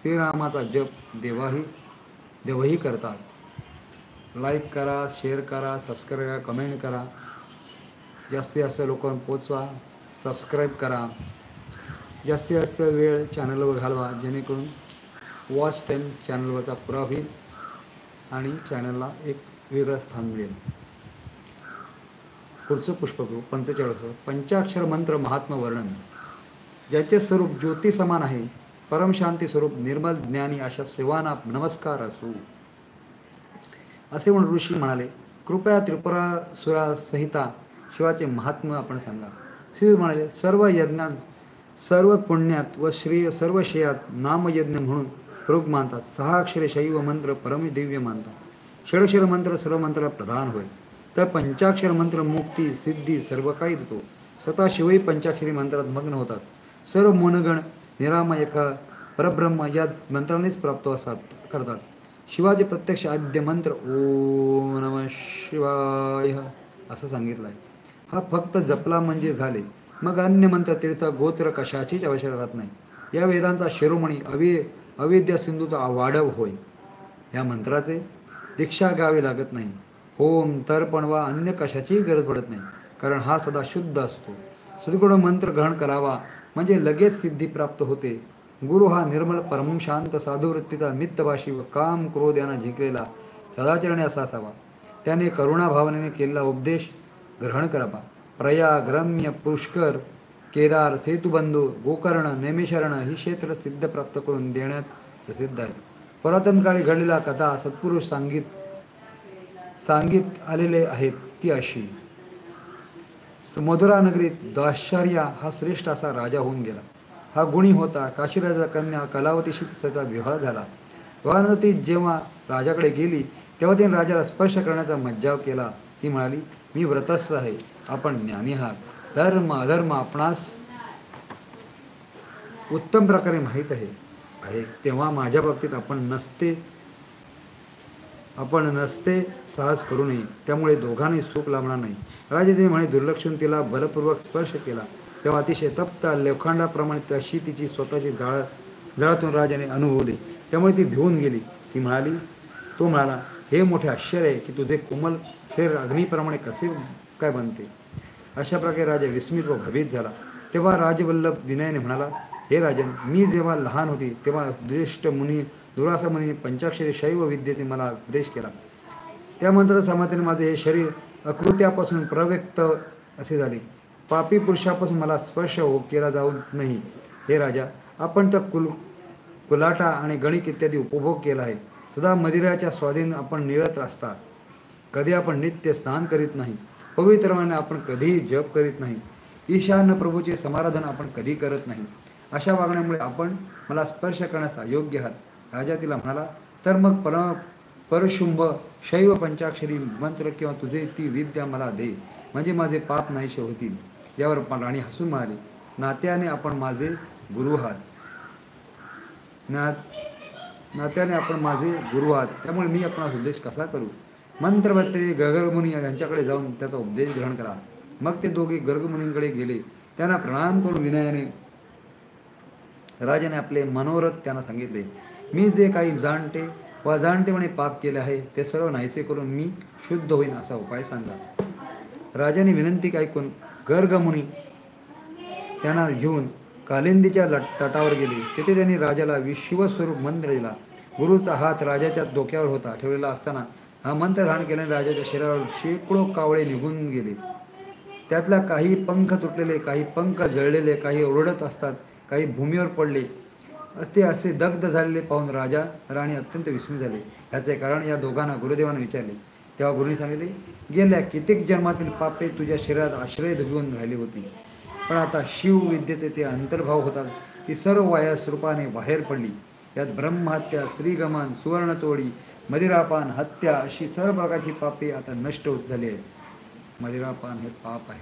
श्रीरामाचा जप देवही करतात. लाईक करा, शेअर करा, सबस्क्राईब करा, कमेंट करा, जास्तीत जास्त लोकांना पोचवा, सबस्क्राईब करा, जास्तीत जास्त वेळ चॅनलवर घालवा, जेणेकरून वॉच टाईम चॅनलवरचा पुरा होईल आणि चॅनलला एक वेगळं स्थान मिळेल. पुढचं पुष्प घेऊ. 45 पंचाक्षर मंत्र महात्मा वर्णन. ज्याचे स्वरूप ज्योती समान आहे, परमशांती स्वरूप निर्मल ज्ञानी अशा शिवांना नमस्कार असो. असे म्हणून ऋषी म्हणाले, कृपया त्रिपुरासुरासहिता शिवाचे महात्म्य आपण सांगा. शिव म्हणाले, सर्व यज्ञात, सर्व पुण्यात व सर्व श्रेयात नामयज्ञ म्हणून प्रयोग मानतात. 6 अक्षरे शैव मंत्र परमदिव्य मानतात. षडक्षर मंत्र सर्व मंत्राला प्रधान होय, तर पंचाक्षर मंत्र मुक्ती सिद्धी सर्व काही देतो. स्वतः शिवही पंचाक्षरी मंत्रात मग्न होतात. सर्व मनगण निरामय एका परब्रह्म या मंत्रानेच प्राप्त करतात. शिवाचे प्रत्यक्ष आद्य मंत्र ओम नमः शिवाय असं सांगितलं आहे. हा फक्त जपला म्हणजे झाले, मग अन्य मंत्र तीर्थ गोत्र कशाचीच आवश्यकता राहत नाही. या वेदांचा शिरोमणी अविद्या सिंधूचा वाढव होय. या मंत्राचे दीक्षा घ्यावी लागत नाही. होम तर्पण वा अन्य कशाचीही गरज पडत नाही, कारण हा सदा शुद्ध असतो. सद्गुण मंत्र ग्रहण करावा म्हणजे लगेच सिद्धी प्राप्त होते. गुरु हा निर्मल परम शांत साधुवृत्तीचा मितभाषी व काम क्रोध यांना जिंकलेला सदाचरणी असा असावा. त्याने करुणा भावनेने केलेला उपदेश ग्रहण करावा. प्रयाग, रम्य, पुष्कर, केदार, सेतुबंधू, गोकर्ण, नैमिषारण्य ही क्षेत्र सिद्ध प्राप्त करून देण्यात प्रसिद्ध आहे. पुरातन काळी घडलेला कथा सत्पुरुष सांगित आलेले आहेत. ती अशी, मधुरा नगरीत दाशार्या हा श्रेष्ठ असा राजा होऊन गेला. हा गुणी होता. काशीराजा कन्या कलावतीशी त्याचा विवाह झाला. विवाहानंतर ती जेव्हा राजाकडे गेली तेव्हा तिने राजाला स्पर्श करण्याचा मज्जाव केला. ती म्हणाली, मी व्रतस्थ आहे, आपण ज्ञानी आहात. धर्म अधर्म आपणास उत्तम प्रकारे माहीत आहे, तेव्हा माझ्या बाबतीत आपण नसते साहस करू नये, त्यामुळे दोघांनी सुख लाभणार नाही. राजाने म्हणे दुर्लक्षून तिला बलपूर्वक स्पर्श केला. तेव्हा अतिशय तप्त लोखंडाप्रमाणे तशी तिची स्वतःची जळातून राजाने अनुभवली. त्यामुळे ती भिवून गेली. तो म्हणाला, हे मोठे आश्चर्य आहे की तुझे कोमल शरीर अग्नीप्रमाणे कसे काय बनते. अशा प्रकारे राजा विस्मित व भयभीत झाला. तेव्हा राजवल्लभ विनयाने म्हणाला, हे राजन, मी जेव्हा लहान होती तेव्हा ज्येष्ठ मुनी दुरासा मुनी पंचाक्षरी शैव विद्येचे मला उपदेश केला. त्या मंत्र समाधीने माझे हे शरीर अकृत्यापासून प्रव्यक्त असे झाले. पापी पुरुषापासून मला स्पर्श केला जाऊ नाही. हे राजा, आपण तर कुलाटा आणि गणिक इत्यादी उपभोग केला आहे. सदा मदिराच्या स्वाधीन आपण निरत असता. कधी आपण नित्य स्नान करीत नाही. पवित्रपणे आपण कधीही जप करीत नाही. ईशान्य प्रभूचे समाराधन आपण कधी करत नाही. अशा वागण्यामुळे आपण मला स्पर्श करण्यास अयोग्य आहात. राजा तिला म्हणाला, तर मग परशुंभ शैव पंचाक्षरी मंत्र किंवा तुझे ती विद्या मला दे, म्हणजे माझे पाप नाहीसे होतील. यावर राणी हसून म्हणाली, नात्याने आपण माझे गुरु आहात. त्यामुळे मी आपणास उपदेश कसा करू. मंत्रवत्ते गर्गमुनी यांच्याकडे जाऊन त्याचा उपदेश ग्रहण करा. मग ते दोघे गर्गमुनींकडे गेले. त्यांना प्रणाम करून विनयाने राजाने आपले मनोरथ त्यांना सांगितले. मी जे काही जाणतेपणे पाप केले आहे ते सर्व नाहीसे करून मी शुद्ध होईन असा उपाय सांगा. राजाने विनंती ऐकून गर्गमुनी त्यांना घेऊन कालिंदीच्या तटावर गेले. तेथे त्यांनी राजाला शिवस्वरूप मंत्र दिला. गुरुचा हात राजाच्या डोक्यावर होता ठेवलेला असताना हा मंत्र धारण केल्याने राजाच्या शरीरावर शेकडो कावळे निघून गेले. त्यातल्या काही पंख तुटलेले, काही पंख जळलेले, काही ओरडत असतात, काही भूमीवर पडले. ते असे दग्ध झालेले पाहून राजा राणी अत्यंत विस्मित झाले. याचे कारण या दोघांना गुरुदेवाने विचारले. तेव्हा गुरुने सांगितले, गेल्या कित्येक जन्मातील पापे तुझ्या शरीरात आश्रय घेऊन राहिली होती, पण आता शिव विद्येचे ते अंतर्भाव होतात. ती सर्व वायास रूपाने बाहेर पडली. यात ब्रह्महत्या, स्त्रीगमन, सुवर्णचोरी, मदिरापान, हत्या अशी सर्व प्रकारची पापे आता नष्ट होत झाली आहेत. मदिरापान हे पाप आहे.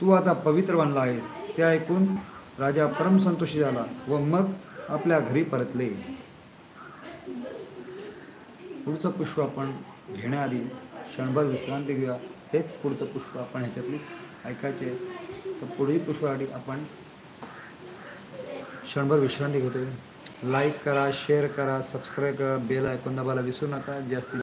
तू आता पवित्र बनला आहेस. ते ऐकून राजा परमसंतोषी झाला व मग आपल्या घरी परतले. पुढचं पुष्प आपण घेण्याआधी क्षणभर विश्रांती घेऊया. हेच पुढचं पुष्प आपण ह्याच्यातली ऐकायचे. तर पुढील पुष्पासाठी आपण क्षणभर विश्रांती घेतोय. लाईक करा, शेअर करा, सबस्क्राईब करा, बेल आयकॉन दाबायला विसरू नका. जास्तीत